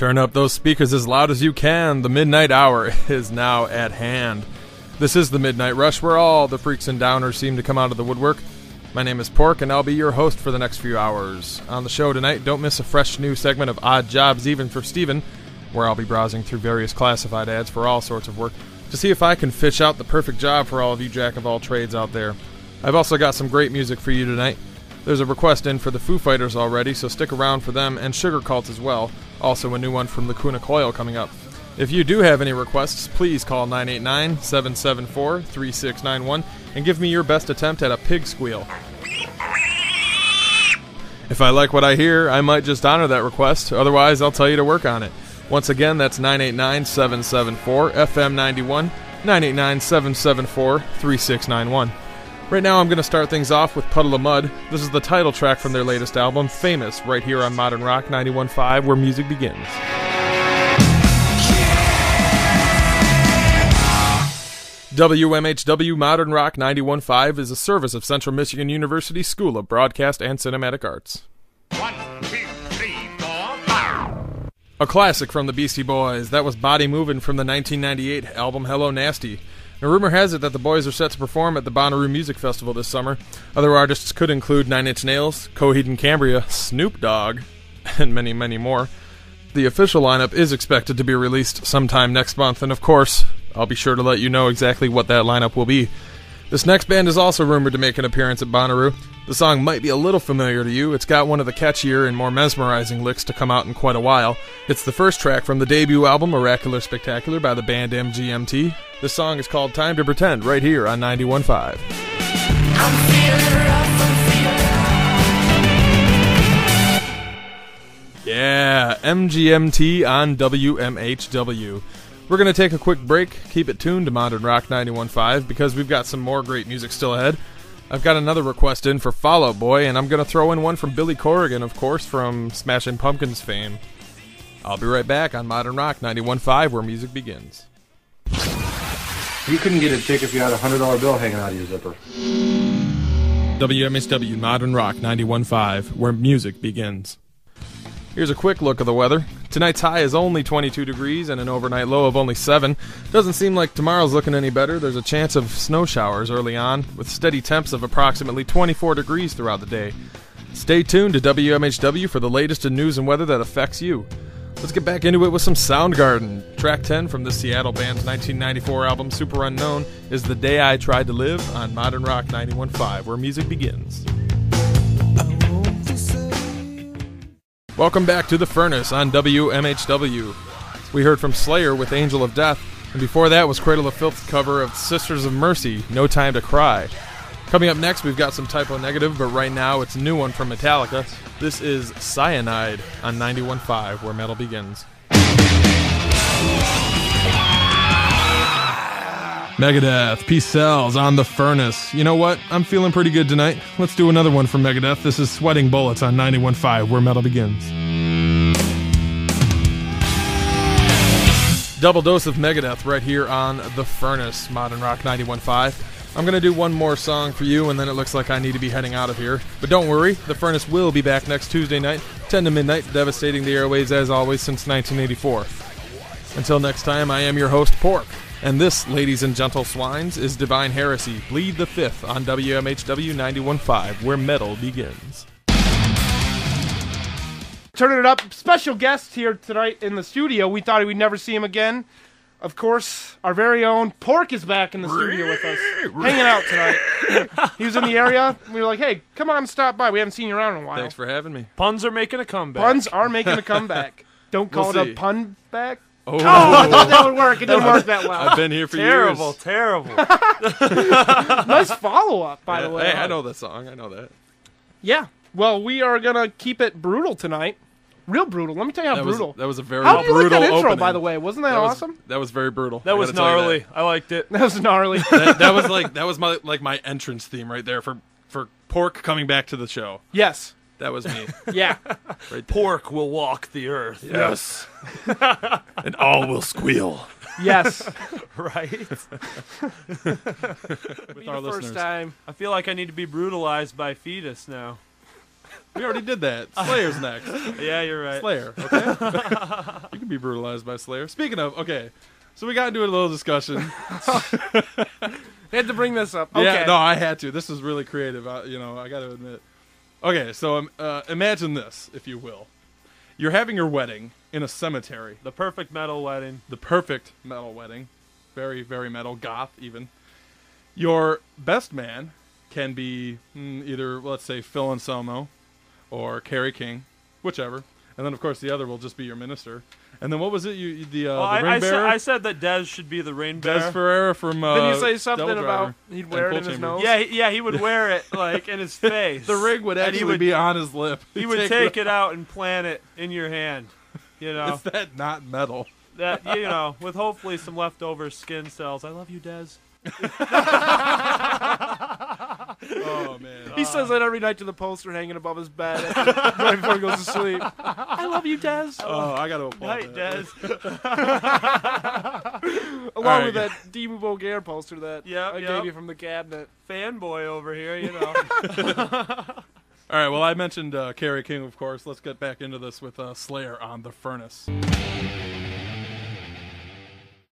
Turn up those speakers as loud as you can. The midnight hour is now at hand. This is the Midnight Rush, where all the freaks and downers seem to come out of the woodwork. My name is Pork, and I'll be your host for the next few hours. On the show tonight, don't miss a fresh new segment of Odd Jobs Even for Steven, where I'll be browsing through various classified ads for all sorts of work to see if I can fish out the perfect job for all of you jack-of-all-trades out there. I've also got some great music for you tonight. There's a request in for the Foo Fighters already, so stick around for them, and Sugar Cult as well. Also a new one from Lacuna Coil coming up. If you do have any requests, please call 989-774-3691 and give me your best attempt at a pig squeal. If I like what I hear, I might just honor that request. Otherwise, I'll tell you to work on it. Once again, that's 989-774-FM91, 989-774-3691. Right now, I'm going to start things off with Puddle of Mud. This is the title track from their latest album, Famous, right here on Modern Rock 91.5, where music begins. WMHW Modern Rock 91.5 is a service of Central Michigan University School of Broadcast and Cinematic Arts. 1, 2, 3, 4, 5. A classic from the Beastie Boys. That was Body Movin' from the 1998 album Hello Nasty. Now, rumor has it that the boys are set to perform at the Bonnaroo Music Festival this summer. Other artists could include Nine Inch Nails, Coheed and Cambria, Snoop Dogg, and many, many more. The official lineup is expected to be released sometime next month, and of course, I'll be sure to let you know exactly what that lineup will be. This next band is also rumored to make an appearance at Bonnaroo. The song might be a little familiar to you. It's got one of the catchier and more mesmerizing licks to come out in quite a while. It's the first track from the debut album, Oracular Spectacular, by the band MGMT. This song is called Time to Pretend, right here on 91.5. I'm feeling rough, I'm feeling Yeah, MGMT on WMHW. We're going to take a quick break, keep it tuned to Modern Rock 91.5, because we've got some more great music still ahead. I've got another request in for Fall Out Boy, and I'm going to throw in one from Billy Corrigan, of course, from Smashing Pumpkins fame. I'll be right back on Modern Rock 91.5, where music begins. You couldn't get a chick if you had a $100 bill hanging out of your zipper. WMHW Modern Rock 91.5, where music begins. Here's a quick look of the weather. Tonight's high is only 22 degrees and an overnight low of only 7. Doesn't seem like tomorrow's looking any better. There's a chance of snow showers early on, with steady temps of approximately 24 degrees throughout the day. Stay tuned to WMHW for the latest in news and weather that affects you. Let's get back into it with some Soundgarden. Track 10 from the Seattle band's 1994 album Super Unknown is The Day I Tried to Live on Modern Rock 91.5, where music begins. Welcome back to The Furnace on WMHW. We heard from Slayer with Angel of Death, and before that was Cradle of Filth's cover of Sisters of Mercy, No Time to Cry. Coming up next, we've got some Typo Negative, but right now it's a new one from Metallica. This is Cyanide on 91.5, where metal begins. Megadeth, Peace Sells on The Furnace. You know what? I'm feeling pretty good tonight. Let's do another one from Megadeth. This is Sweating Bullets on 91.5, where metal begins. Double dose of Megadeth right here on The Furnace, Modern Rock 91.5. I'm going to do one more song for you, and then it looks like I need to be heading out of here. But don't worry, The Furnace will be back next Tuesday night, 10 to midnight, devastating the airways as always since 1984. Until next time, I am your host, Pork. And this, ladies and gentle swines, is Divine Heresy, Bleed the Fifth on WMHW 91.5, where metal begins. Turning it up, special guest here tonight in the studio. We thought we'd never see him again. Of course, our very own Pork is back in the studio with us, hanging out tonight. He was in the area. We were like, hey, come on, stop by. We haven't seen you around in a while. Thanks for having me. Puns are making a comeback. Puns are making a comeback. Don't call We'll it see. a pun back. Oh, I thought that would work. It didn't work that well. I've been here for Terrible, years. terrible. Nice follow-up, by the way. Hey, I know that song. I know that. Yeah. Well, we are going to keep it brutal tonight. Real brutal. Let me tell you how brutal. That was a very How did you like brutal that intro, opening. by the way? Wasn't that awesome? That was very brutal. That was gnarly. I liked it. That was gnarly. That was my entrance theme right there for Pork coming back to the show. Yes. That was me. Yeah. Right there. Pork will walk the earth. Yes. And all will squeal. Yes. Right? With our listeners. First time. I feel like I need to be brutalized by Fetus now. We already did that. Slayer's next. Yeah, you're right. Slayer, okay? You can be brutalized by Slayer. Speaking of, okay, so we got into a little discussion. They had to bring this up. Okay. Yeah, no, I had to. This is really creative, I got to admit. Okay, so imagine this, if you will. You're having your wedding in a cemetery. The perfect metal wedding. The perfect metal wedding. Very, very metal, goth even. Your best man can be either, let's say, Phil Anselmo or Carrie King, whichever. And then, of course, the other will just be your minister. And then what was it? The ring bearer? I said that Dez should be the ring bearer. Des Ferreira from Didn't you say something Devil Driver about he'd wear and it in his Coal nose? Yeah, he would wear it like in his face. The ring would And actually be on his lip. He would take it out and plant it in your hand. You know, Is that not metal? that with hopefully some leftover skin cells. I love you, Dez. Oh, man. He says that every night to the poster hanging above his bed right before he goes to sleep. I love you, Des. Oh, I got to applaud Night, that. Dez. Along right, with that Dimmu Borgir poster that I gave you from the cabinet. Fanboy over here, you know. All right, well, I mentioned Carrie King, of course. Let's get back into this with Slayer on The Furnace.